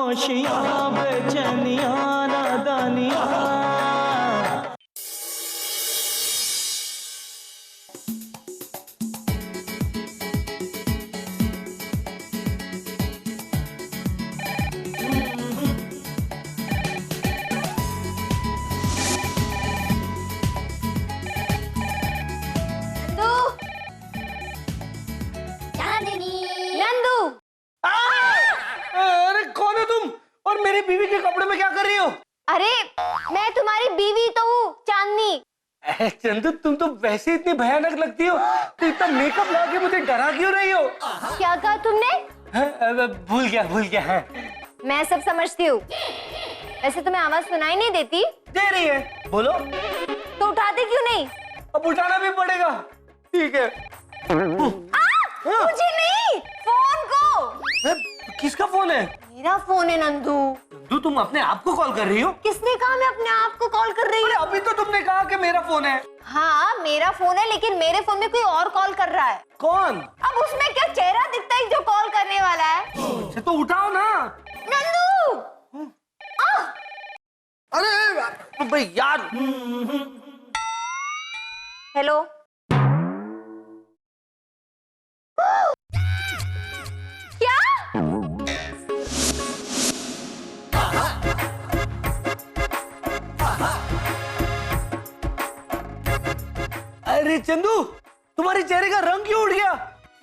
खामोशियां बेचैनियां नादानियां। अरे कौन हो तुम और मेरी बीवी के कपड़े में क्या कर रही हो? अरे मैं तुम्हारी बीवी तो हूँ, चांदनी। चंदू तुम तो वैसे इतनी भयानक लगती हो, तो इतना मेकअप लगा के मुझे डरा क्यों रही हो? क्या कहा तुमने? भूल गया है। मैं सब समझती हूँ। वैसे तुम्हें आवाज सुनाई नहीं देती? दे रही है, बोलो। तो उठाते क्यों नहीं? अब उठाना भी पड़ेगा। ठीक है। मुझे नहीं, फोन को। किसका फोन है? मेरा फोन है नंदू। नंदू तुम अपने आप को कॉल कर रही हो? किसने कहा मैं अपने आप को कॉल कर रही हूँ? अभी तो तुमने कहा कि मेरा फोन है। हाँ मेरा फोन है, लेकिन मेरे फोन में कोई और कॉल कर रहा है। कौन? अब उसमें क्या चेहरा दिखता है जो कॉल करने वाला है? तो उठाओ ना। नंदू! अरे यार। हेलो। क्या? अरे चंदू तुम्हारे चेहरे का रंग क्यों उड़ गया?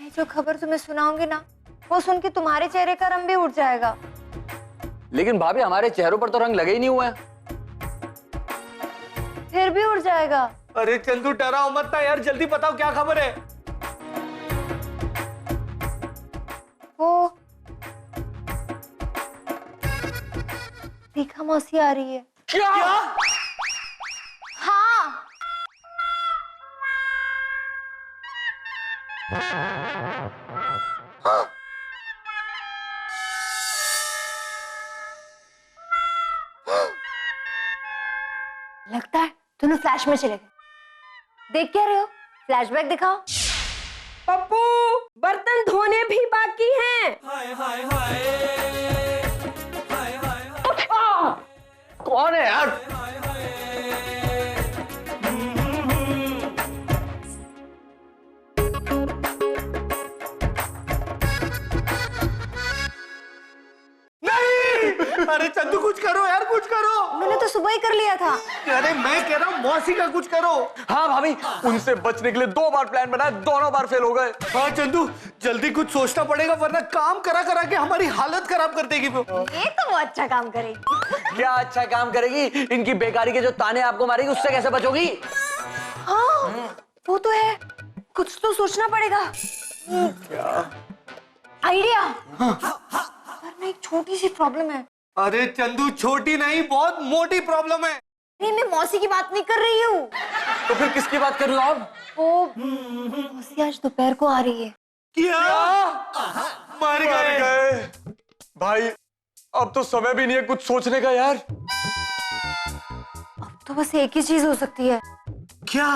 मैं जो खबर तुम्हें सुनाऊंगी ना, वो सुन के तुम्हारे चेहरे का रंग भी उड़ जाएगा। लेकिन भाभी हमारे चेहरों पर तो रंग लगे ही नहीं हुए हैं। फिर भी उड़ जाएगा। अरे चंदू डराओ मत ना यार, जल्दी बताओ क्या खबर है? वो रेखा मौसी आ रही है। क्या? हाँ। लगता है दोनों फ्लैश में चले गए। देख क्या रहे हो? फ्लैशबैक दिखाओ। पप्पू बर्तन धोने भी बाकी हैं। कौन है यार? अरे चंदू कुछ करो यार, कुछ करो। मैंने तो सुबह ही कर लिया था। अरे मैं कह रहा हूँ मौसी का कुछ करो। हाँ भाभी, उनसे बचने के लिए 2 बार प्लान बनाया, दोनों बार फेल हो गए। हाँ चंदू जल्दी कुछ सोचना पड़ेगा, वरना काम करा करा के हमारी हालत खराब कर देगी वो। ये तो वो अच्छा काम करेगी। क्या अच्छा काम करेगी? इनकी बेकारी के जो ताने आपको मारेगी, उससे कैसे बचोगी? हाँ वो तो है, कुछ तो सोचना पड़ेगा। क्या आइडिया? पर में एक छोटी सी प्रॉब्लम है। अरे चंदू छोटी नहीं, बहुत मोटी प्रॉब्लम है। नहीं मैं मौसी की बात नहीं कर रही हूँ। तो फिर किसकी बात कर रही हो आप? वो मौसी आज दोपहर को आ रही है। क्या? मर गए। भाई अब तो समय भी नहीं है कुछ सोचने का यार। अब तो बस एक ही चीज हो सकती है। क्या?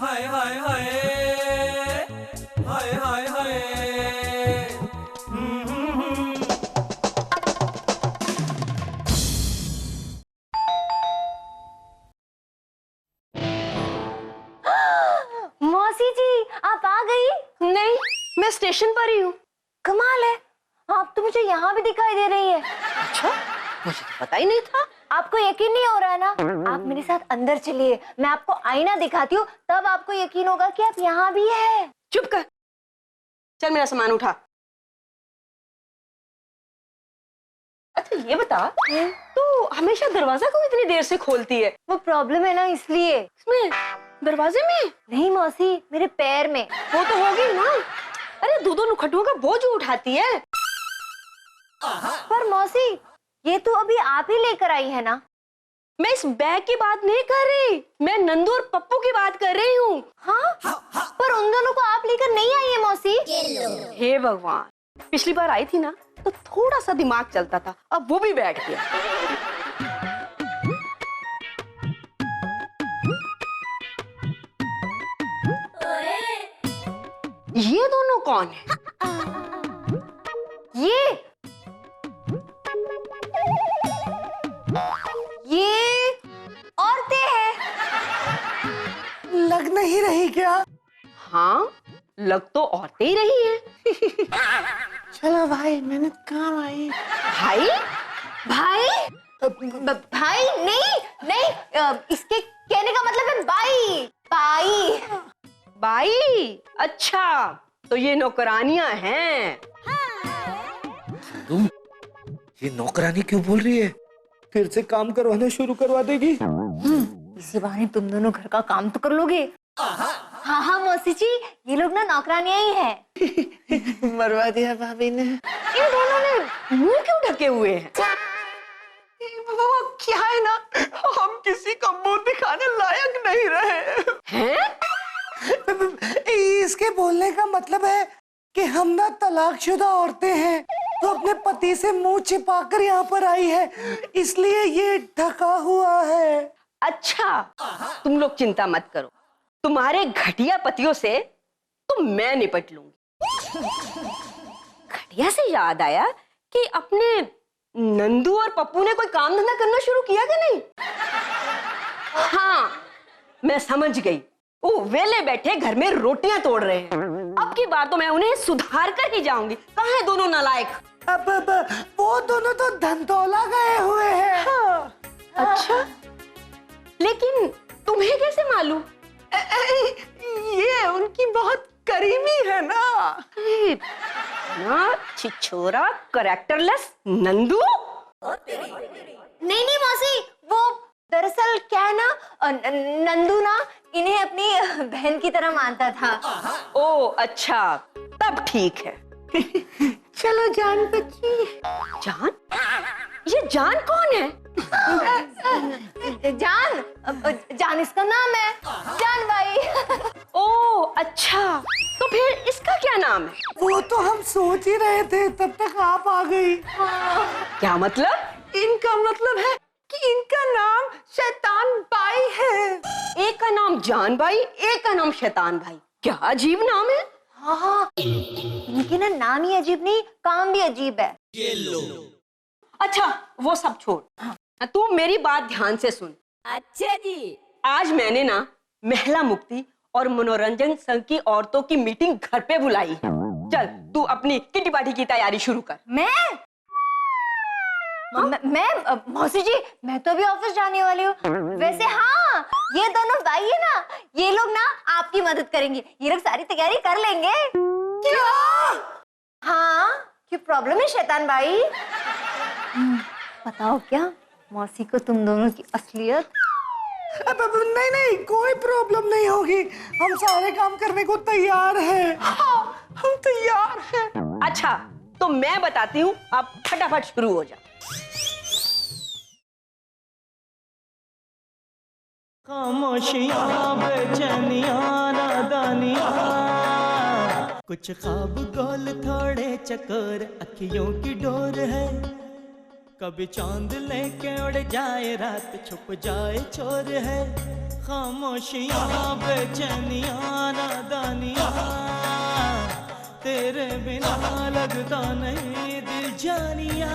हाय हाय हाय हाय हाय हाय। मौसी जी आप आ गई? नहीं, मैं स्टेशन पर ही हूँ। कमाल है, आप तो मुझे यहाँ भी दिखाई दे रही है। अच्छा, मुझे तो पता ही नहीं था। आपको यकीन नहीं हो रहा है ना? आप मेरे साथ अंदर चलिए, मैं आपको आईना दिखाती हूँ, तब आपको यकीन होगा कि आप यहाँ भी है। चुप कर, चल मेरा सामान उठा। अच्छा ये बता, तू हमेशा दरवाजा क्यों इतनी देर से खोलती है? वो प्रॉब्लम है ना इसलिए। इसमें दरवाजे में? नहीं मौसी, मेरे पैर में। वो तो होगी ना। अरे दो नुखटुओं का बोझ उठाती है। पर मौसी ये तो अभी आप ही लेकर आई है ना? मैं इस बैग की बात नहीं कर रही, मैं नंदू और पप्पू की बात कर रही हूँ। हाँ पर उन दोनों को आप लेकर नहीं आई है मौसी। हे भगवान, पिछली बार आई थी ना तो थोड़ा सा दिमाग चलता था, अब वो भी बैठ गया। ये दोनों कौन है? ये नहीं क्या? हाँ, लग तो औरतें ही रही हैं। चलो भाई, मेहनत काम आई। भाई भाई भाई नहीं नहीं, इसके कहने का मतलब है बाई बाई। बाई, अच्छा तो ये नौकरानियां हैं। तुम ये नौकरानी क्यों बोल रही है? फिर से काम करवाना शुरू करवा देगी। इसी बहाने तुम दोनों घर का काम तो कर लोगे। हाँ हाँ मौसी जी, ये लोग ना नौकरानियां ही हैं। मरवा दिया भाभी ने। इन दोनों ने मुंह क्यों ढके हुए हैं? वो क्या है ना, हम किसी को मुंह दिखाने लायक नहीं रहे हैं? इसके बोलने का मतलब है कि हम ना तलाकशुदा औरतें हैं, तो अपने पति से मुंह छिपाकर यहाँ पर आई है, इसलिए ये ढका हुआ है। अच्छा, तुम लोग चिंता मत करो, तुम्हारे घटिया पतियों से तो मैं निपट लूंगी। घटिया से याद आया कि अपने नंदू और पप्पू ने कोई काम धंधा करना शुरू किया कि नहीं? हाँ, मैं समझ गई, वो वेले बैठे घर में रोटियां तोड़ रहे हैं। अब की बार तो मैं उन्हें सुधार कर ही जाऊंगी। कहाँ है दोनों नालायक? अब वो दोनों तो धनतौला गए हुए हैं। हाँ। अच्छा, लेकिन तुम्हें कैसे मालूम? ये उनकी बहुत करीबी है ना। ना छिछोरा करैक्टरलेस नंदू। नहीं नहीं मौसी, वो दरअसल क्या है ना, नंदू ना इन्हें अपनी बहन की तरह मानता था। ओ अच्छा, तब ठीक है। चलो जान बच्ची। जान? ये जान कौन है? जान इसका नाम है, जान भाई। ओ अच्छा, तो फिर इसका क्या नाम है? वो तो हम सोच ही रहे थे, तब तक आप आ गई। क्या मतलब? इनका मतलब है कि इनका नाम शैतान बाई है। एक का नाम जान भाई, एक का नाम शैतान भाई। क्या अजीब नाम है। हाँ हाँ, इनके ना नाम ही अजीब नहीं, काम भी अजीब है। अच्छा वो सब छोड़, तू मेरी बात ध्यान से सुन। अच्छा जी, आज मैंने ना महिला मुक्ति और मनोरंजन संघ की औरतों की मीटिंग घर पे बुलाई है। चल तू अपनी किटी पार्टी की तैयारी शुरू कर। मैं मौसी जी, मैं तो अभी ऑफिस जाने वाली हूँ। वैसे हाँ, ये दोनों भाई है ना, ये लोग ना आपकी मदद करेंगे। ये लोग सारी तैयारी कर लेंगे। क्या? हाँ, क्या प्रॉब्लम है शैतान भाई? बताओ क्या मौसी को तुम दोनों की असलियत? अब नहीं नहीं, कोई प्रॉब्लम नहीं होगी, हम सारे काम करने को तैयार हैं। हाँ, हम तैयार हैं। अच्छा तो मैं बताती हूँ, आप फटाफट शुरू हो जाओ। खामोशियाँ बेचैनियाँ नादानियाँ, कुछ ख्वाब गोल थोड़े चकोर, अखियों की डोर है। कभी चांद लेके उड़ जाए, रात छुप जाए चोर है। खामोशियाँ बेचैनियाँ नादानियाँ, तेरे बिना लगता नहीं दिल जानिया।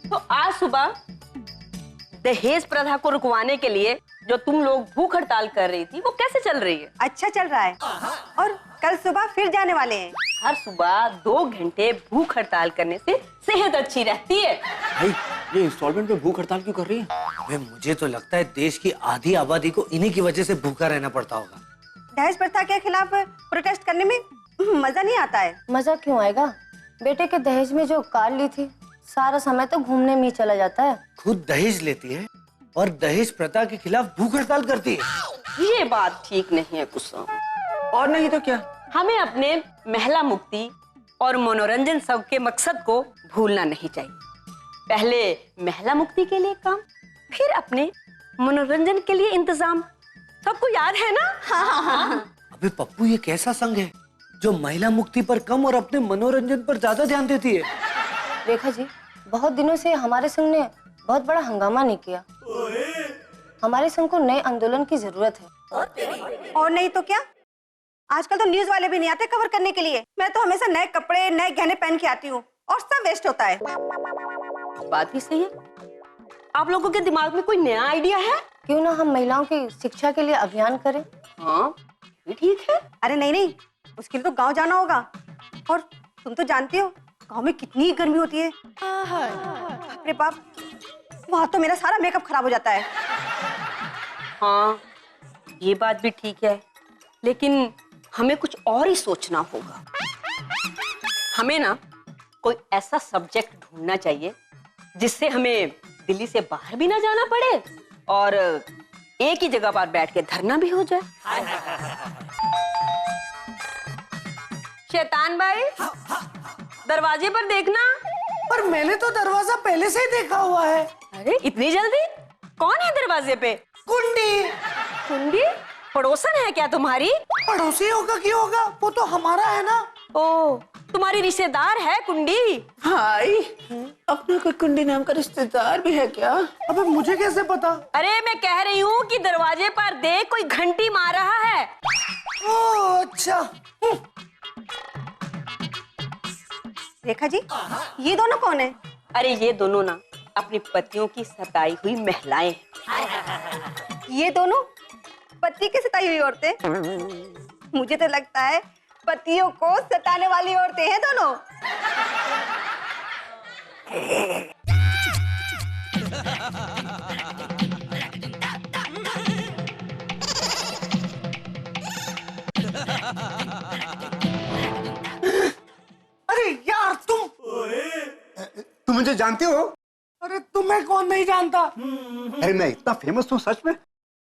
तो आज सुबह दहेज प्रथा को रुकवाने के लिए जो तुम लोग भूख हड़ताल कर रही थी, वो कैसे चल रही है? अच्छा चल रहा है, और कल सुबह फिर जाने वाले हैं। हर सुबह 2 घंटे भूख हड़ताल करने से सेहत अच्छी रहती है। भाई ये इंस्टॉलमेंट पे भूख हड़ताल क्यों कर रही है? अबे मुझे तो लगता है देश की आधी आबादी को इन्हीं की वजह से भूखा रहना पड़ता होगा। दहेज प्रथा के खिलाफ प्रोटेस्ट करने में मजा नहीं आता है। मजा क्यों आएगा? बेटे के दहेज में जो कार ली थी, सारा समय तो घूमने में ही चला जाता है। खुद दहेज लेती है और दहेज प्रथा के खिलाफ भूख हड़ताल करती है। ये बात ठीक नहीं है कुसुम। और नहीं तो क्या, हमें अपने महिला मुक्ति और मनोरंजन संघ के मकसद को भूलना नहीं चाहिए। पहले महिला मुक्ति के लिए काम, फिर अपने मनोरंजन के लिए इंतजाम। सबको याद है ना? हाँ। अबे पप्पू, ये कैसा संघ है जो महिला मुक्ति पर कम और अपने मनोरंजन पर ज्यादा ध्यान देती है? रेखा जी, बहुत दिनों से हमारे संघ ने बहुत बड़ा हंगामा नहीं किया। हमारे संघ को नए आंदोलन की जरूरत है। और नहीं तो क्या, आजकल तो न्यूज वाले भी नहीं आते कवर करने के लिए। मैं तो हमेशा नए कपड़े नए गहने पहन के आती हूँ और सब वेस्ट होता है। बात भी सही है। आप लोगों के दिमाग में कोई नया आइडिया है? क्यों ना हम महिलाओं की शिक्षा के लिए अभियान करें? हाँ, ये ठीक है। अरे नहीं नहीं, उसके लिए तो गांव जाना होगा। और तुम तो जानती हो गांव में कितनी गर्मी होती है। बाप रे बाप, वहां तो मेरा सारा मेकअप खराब हो जाता है। हाँ, ये बात भी ठीक है, लेकिन हमें कुछ और ही सोचना होगा। हमें ना कोई ऐसा सब्जेक्ट ढूंढना चाहिए जिससे हमें दिल्ली से बाहर भी ना जाना पड़े और एक ही जगह पर बैठ के धरना भी हो जाए। शैतान भाई, दरवाजे पर देखना। पर मैंने तो दरवाजा पहले से ही देखा हुआ है। अरे इतनी जल्दी? कौन है दरवाजे पे? कुंडी। कुंडी? पड़ोसन है क्या तुम्हारी? पड़ोसी होगा क्यों होगा, वो तो हमारा है ना। ओ, तुम्हारी रिश्तेदार है कुंडी? भाई, अपना कोई कुंडी नाम का रिश्तेदार भी है क्या? अबे मुझे कैसे पता? अरे मैं कह रही हूँ कि दरवाजे पर देख, कोई घंटी मार रहा है। ओह अच्छा। रेखा जी, ये दोनों कौन है? अरे ये दोनों ना अपने पतियों की सताई हुई महिलाएं हैं। ये दोनों पति की सताई हुई औरतें? मुझे तो लगता है पतियों को सताने वाली औरतें हैं दोनों। अरे यार तुम मुझे जानते हो? अरे तुम्हें कौन नहीं जानता? अरे मैं इतना फेमस हूँ सच में?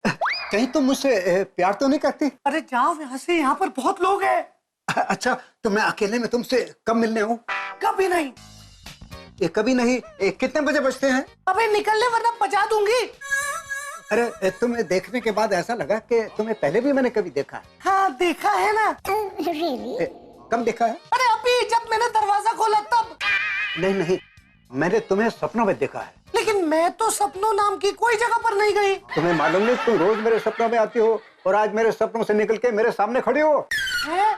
कहीं तुम मुझसे प्यार तो नहीं करती? अरे जाओ यहाँ से, यहाँ पर बहुत लोग हैं। अच्छा, तो मैं अकेले में तुमसे कब मिलने आऊँ? कभी नहीं। ये कभी नहीं? कितने बजे बजते हैं? अबे निकल ले वरना बजा दूंगी। अरे तुम्हें देखने के बाद ऐसा लगा कि तुम्हें पहले भी मैंने कभी देखा है। हाँ देखा है ना। कब देखा है? अरे अभी जब मैंने दरवाजा खोला तब। नहीं नहीं, मैंने तुम्हें सपनों में देखा है। लेकिन मैं तो सपनों नाम की कोई जगह पर नहीं गई। तुम्हें मालूम नहीं, तुम रोज मेरे सपनों में आती हो और आज मेरे सपनों से निकल के मेरे सामने खड़ी हो। है?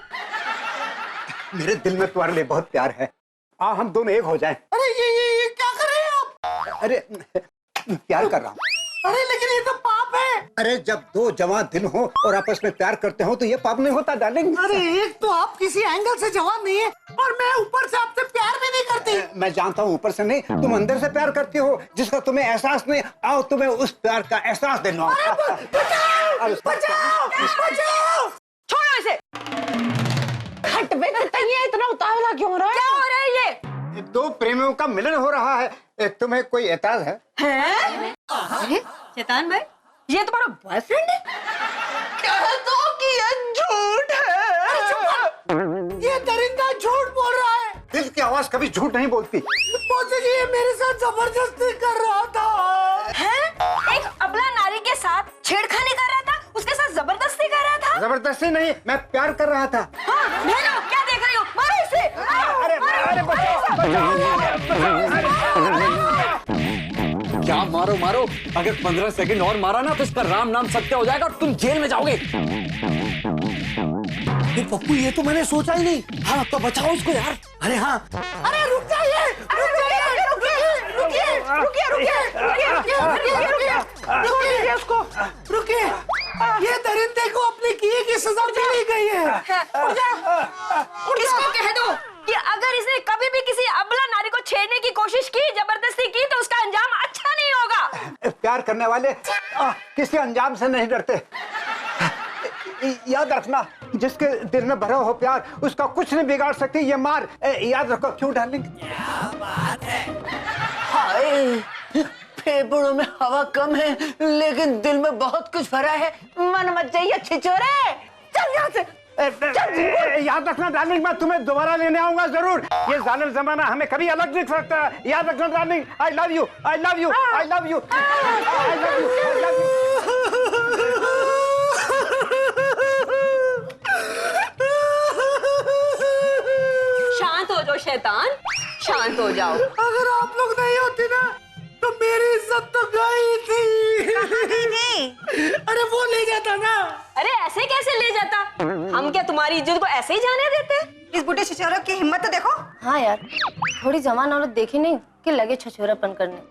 मेरे दिल में तुम्हारे लिए बहुत प्यार है। आ हम दोनों एक हो जाएं। अरे ये क्या कर रहे हैं आप? अरे प्यार कर रहा हूँ। अरे लेकिन ये तो पाप है। अरे जब दो जवान दिल हो और आपस में प्यार करते हो तो ये पाप नहीं होता डार्लिंग। अरे एक तो आप किसी एंगल से जवान नहीं है और मैं ऊपर से आपसे प्यार भी नहीं करती। मैं जानता हूँ ऊपर से नहीं, तुम अंदर से प्यार करती हो जिसका तुम्हें एहसास नहीं। आओ तुम्हें उस प्यार का एहसास दिलाऊं। बचाओ बचाओ। छोड़ो इसे। हट बे, इतना उतावला क्यों हो रहा है? क्या हो रहा है ये? दो प्रेमियों का मिलन हो रहा है, तुम्हें कोई एतराज है? हैं? अरे शैतान भाई, ये तुम्हारा बॉयफ्रेंड है? कह दो कि ये झूठ है। ये दरिंदा झूठ बोल रहा है। दिल की आवाज कभी झूठ नहीं बोलती। मौसी जी ये मेरे साथ जबरदस्ती कर रहा था। हैं? एक अबला नारी के साथ छेड़खानी कर रहा था, उसके साथ जबरदस्ती कर रहा था? जबरदस्ती नहीं, मैं प्यार कर रहा था। हाँ, भेजो, क्या देख रही हो? मारो इसे। अरे क्या मारो मारो, अगर 15 सेकंड और मारा ना तो इसका राम नाम सत्य हो जाएगा और तुम जेल में जाओगे। पप्पू ये तो मैंने सोचा ही नहीं। हाँ तो बचाओ उसको यार। अरे हाँ। अरे रुक जाइए, रुकिए उसको, रुकिए। ये दरिंदे को अपने किए की सजा मिल गई है। इसको कह दो कि अगर इसने कभी भी किसी अबला नारी को छेड़ने की कोशिश की, जबरदस्ती की, तो उसका अंजाम अच्छा नहीं होगा। प्यार करने वाले किसी अंजाम से नहीं डरते। याद रखना, जिसके दिल में भरा हो प्यार उसका कुछ नहीं बिगाड़ सकती ये मार। याद रखो। क्यों डार्लिंग? हाय, फेफड़ों में हवा कम है लेकिन दिल में बहुत कुछ भरा है। मन मत जाइए छिछोरे, चल यहाँ से। याद रखना डार्लिंग, मैं तुम्हें दोबारा लेने आऊंगा जरूर। ये जालिम जमाना हमें कभी अलग नहीं सकता। याद रखना darling. I love you, I love you, I love you, I love you, I love you. शांत हो जाओ शैतान, शांत हो जाओ। अगर आप लोग नहीं होते ना तो मेरी इज्जत तो गई थी। अरे वो ले जाता ना। अरे ऐसे कैसे ले जाता? हम क्या तुम्हारी इज्जत को ऐसे ही जाने देते? इस बूढ़े छिछोरे की हिम्मत तो देखो। हाँ यार, थोड़ी जवान औरत देखी नहीं कि लगे छछोरापन करने।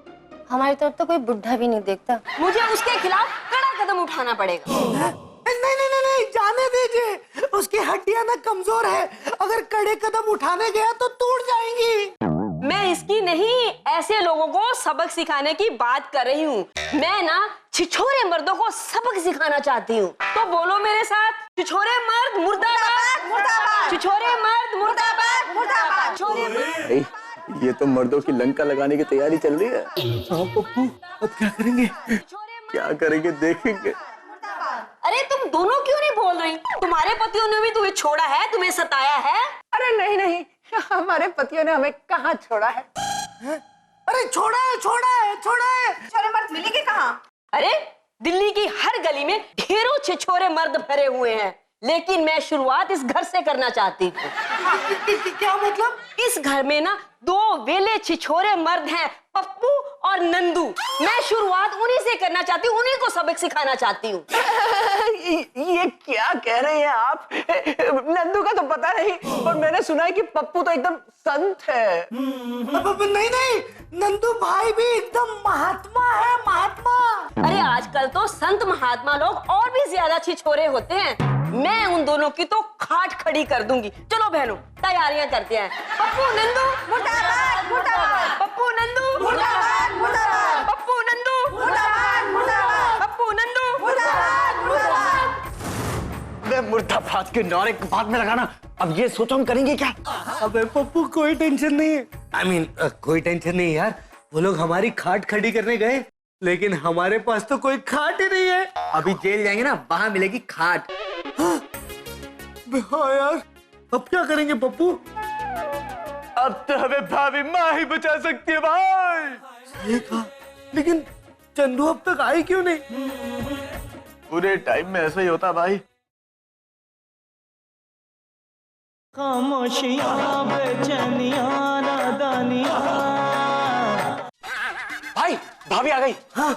हमारी तरफ तो कोई बुढ़ा भी नहीं देखता। मुझे उसके खिलाफ कड़ा कदम उठाना पड़ेगा। नहीं नहीं नहीं नहीं, जाने दीजिए, उसकी हड्डियां ना कमजोर है, अगर कड़े कदम उठाने गया तो टूट जाएंगी। मैं इसकी नहीं, ऐसे लोगों को सबक सिखाने की बात कर रही हूँ। मैं ना छिछोरे मर्दों को सबक सिखाना चाहती हूँ। तो बोलो मेरे साथ, छिछोरे मर्द मुर्दाबाद, मुर्दाबाद, छिछोरे मर्द मुर्दाबाद, मुर्दाबाद, छिछोरे मर्द। ये तो मर्दों की लंका लगाने की तैयारी चल रही है। हाँ पप्पू, अब क्या करेंगे? क्या करेंगे देखेंगे। अरे तुम दोनों क्यों नहीं बोल रही? तुम्हारे पतियों ने भी तुम्हें छोड़ा है, तुम्हें सताया है? अरे नहीं नहीं, हमारे पतियों ने हमें कहाँ छोड़ा है। अरे छोड़ा है, छोड़ा है, छोड़ा है। छोरे मर्द मिलेंगे कहाँ? अरे दिल्ली की हर गली में ढेरों छिछोरे मर्द भरे हुए हैं, लेकिन मैं शुरुआत इस घर से करना चाहती हूँ। क्या मतलब? इस घर में ना दो वेले छिछोरे मर्द हैं, पप्पू और नंदू। मैं शुरुआत उन्हीं से करना चाहती हूँ, उन्हीं को सबक सिखाना चाहती हूँ। ये क्या कह रहे हैं आप? नंदू का तो पता नहीं, और मैंने सुना है कि पप्पू तो एकदम संत है। नहीं नहीं, नंदू भाई भी एकदम महात्मा है, महात्मा। अरे आजकल तो संत महात्मा लोग और भी ज्यादा छिछोरे होते हैं। मैं उन दोनों की तो खाट खड़ी कर दूंगी। चलो बहनों, तैयारियां करते हैं। पप्पू नंदू मुर्दाबाद, मुर्दाबाद, पप्पू नंदू मुर्दाबाद, मुर्दाबाद, पप्पू नंदू मुर्दाबाद, मुर्दाबाद, पप्पू नंदू मुर्दाबाद, मुर्दाबाद। मैं मुर्दाबाद के नारे के बाद में लगाना। अब ये सोचो हम करेंगे क्या। अबे पप्पू, कोई टेंशन नहीं है। I mean, कोई टेंशन नहीं यार। वो लोग हमारी खाट खड़ी करने गए, लेकिन हमारे पास तो कोई खाट ही नहीं है। अभी जेल जाएंगे ना, वहां मिलेगी खाट। हाँ यार, अब क्या करेंगे पप्पू? अब तो हमें भाभी माँ ही बचा सकती है भाई। सही कहा, लेकिन चंदू अब तक आई क्यों नहीं? पूरे टाइम में ऐसा ही होता भाई। खामोशियाँ, बेचैनियाँ, नादानियाँ। भाई भाभी आ गई। हाँ।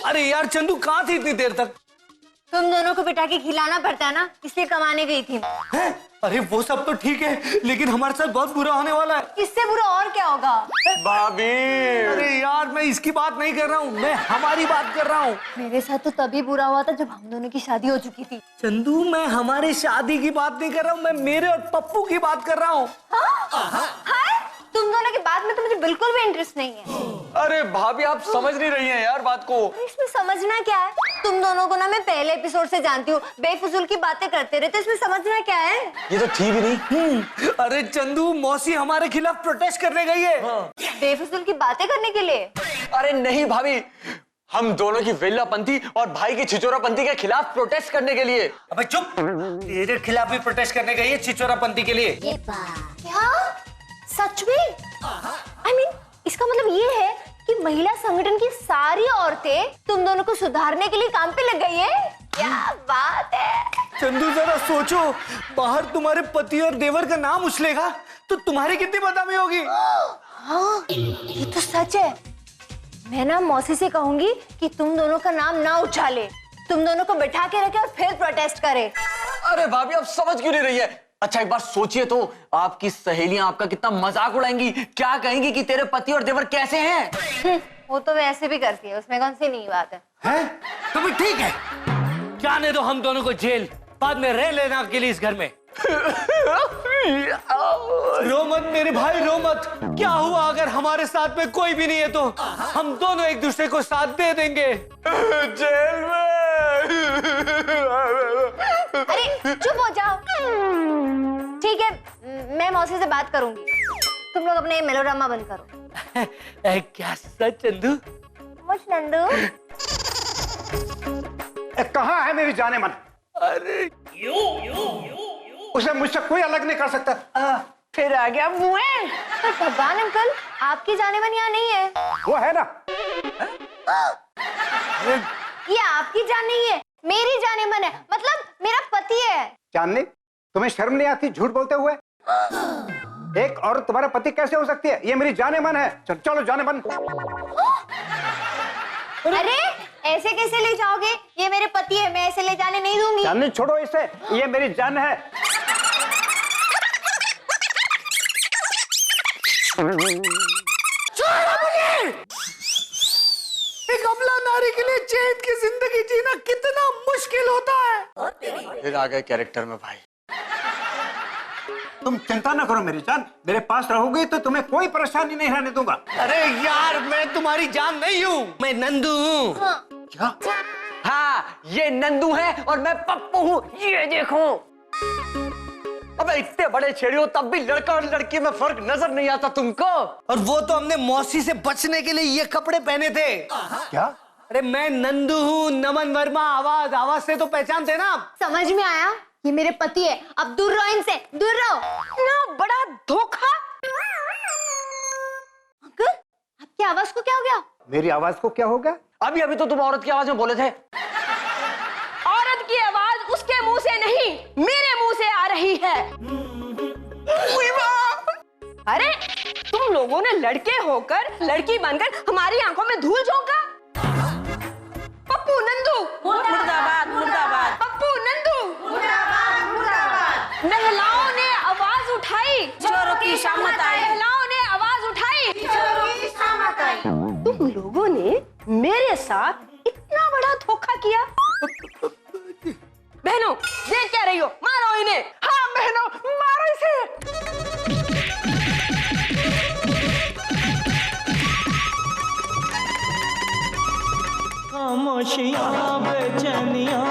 अरे यार चंदू, कहाँ थी इतनी देर तक? तुम दोनों को बिठा के खिलाना पड़ता है ना, इसलिए कमाने गई थी। है? अरे वो सब तो ठीक है, लेकिन हमारे साथ बहुत बुरा होने वाला है। इससे बुरा और क्या होगा? भाभी अरे यार, मैं इसकी बात नहीं कर रहा हूँ, मैं हमारी बात कर रहा हूँ। मेरे साथ तो तभी बुरा हुआ था जब हम दोनों की शादी हो चुकी थी। चंदू, मैं हमारी शादी की बात नहीं कर रहा हूँ, मैं मेरे और पप्पू की बात कर रहा हूँ। तुम दोनों की बात में तो मुझे बिल्कुल भी इंटरेस्ट नहीं है। अरे भाभी, आप समझ नहीं रही हैं यार बात को। इसमें समझना क्या है? तुम दोनों को ना मैं पहले एपिसोड से जानती हूँ, बेफिजूल की बातें करते रहते, इसमें समझना क्या है? ये तो थी भी नहीं। अरे चंदू, मौसी हमारे खिलाफ प्रोटेस्ट करने गई है। बेफिजूल की बातें करने के लिए? अरे नहीं भाभी, हम दोनों की वेल्लापंथी और भाई की छिचोरापंथी के खिलाफ प्रोटेस्ट करने के लिए। अबे चुप, तेरे खिलाफ भी प्रोटेस्ट करने गई है, छिचोरापंथी के लिए। क्या? सच में? I mean, इसका मतलब ये है कि महिला संगठन की सारी औरतें तुम दोनों को सुधारने के लिए काम पे लग गई है? क्या बात है। चंदू, जरा सोचो, बाहर तुम्हारे पति और देवर का नाम उछलेगा तो तुम्हारी कितनी बदनामी होगी। हाँ, ये तो सच है। मैं ना मौसी से कहूंगी कि तुम दोनों का नाम ना उछाले, तुम दोनों को बैठा के रखे और फिर प्रोटेस्ट करे। अरे भाभी, आप समझ क्यों नहीं रही है? अच्छा एक बार सोचिए तो, आपकी सहेलियां आपका कितना मजाक उड़ाएंगी, क्या कहेंगी कि तेरे पति और देवर कैसे हैं। वो तो वैसे भी करती है, उसमें कौन सी नई बात है? हैं? तो भी ठीक है, जाने दो हम दोनों को जेल, बाद में रह लेना अकेले इस घर में। रो मत मेरे भाई, रो मत। क्या हुआ अगर हमारे साथ में कोई भी नहीं है तो हम दोनों एक दूसरे को साथ दे देंगे। जेल में। अरे चुप हो जाओ। ठीक है, मैं मौसी से बात करूंगी, तुम लोग अपने मेलोड्रामा बंद करो। क्या सच चंदू? मुझ नंदू, कहाँ है मेरी जाने मन? अरे उसे मुझसे कोई अलग नहीं कर सकता। फिर आ गया मुँह। पर भगवान अंकल, आपकी जाने मन यहाँ नहीं है। वो है ना। ये आपकी जान नहीं है, मेरी जाने मन है, मतलब मेरा पति है। जाननी, तुम्हें शर्म नहीं आती झूठ बोलते हुए? एक औरत तुम्हारा पति कैसे हो सकती है? ये मेरी जाने मन है। चलो जाने मन। अरे ऐसे कैसे ले जाओगे? ये मेरे पति है, मैं ऐसे ले जाने नहीं दूंगी। जाननी छोड़ो इसे, ये मेरी जान है। छोड़ो मुझे! फिर आ गए कैरेक्टर में भाई। तुम चिंता ना करो मेरी जान, मेरे पास रहोगी तो तुम्हें कोई परेशानी नहीं रहने दूंगा। अरे यार, मैं तुम्हारी जान नहीं हूँ, मैं नंदू हूँ। क्या? हाँ, ये नंदू है और मैं पप्पू हूँ, ये देखो। अबे इतने बड़े छेड़ी हो तब भी लड़का और लड़की में फर्क नजर नहीं आता तुमको? और वो तो हमने मौसी से बचने के लिए ये कपड़े पहने थे। क्या? अरे मैं नंदू हूँ, नमन वर्मा। आवाज आवाज से तो पहचानते ना आप। समझ में आया? ये मेरे पति है, अब दूर रहो इनसे, दूर रहो। ना बड़ा धोखा। अंकल, आपकी आवाज को क्या हो गया? मेरी आवाज को क्या हो गया? अभी अभी तो तुम औरत की आवाज में बोले थे। औरत की आवाज उसके मुंह से नहीं, मेरे मुंह से आ रही है। अरे तुम लोगों ने लड़के होकर लड़की बनकर हमारी आंखों में धूल झोंका। पप्पू नंदू मुर्दाबाद, मुर्दाबाद। पप्पू नंदू मुर्दाबाद, मुर्दाबाद। महिलाओं ने आवाज उठाई, चोरों की शामत आई। महिलाओं ने आवाज उठाई, चोरों की शामत आई। तुम लोगों ने मेरे साथ इतना बड़ा धोखा किया। बहनों, देख क्या रही हो? मारो इन्हें। हाँ बहनों, मारो इसे। खामोशियाँ बेचैनियाँ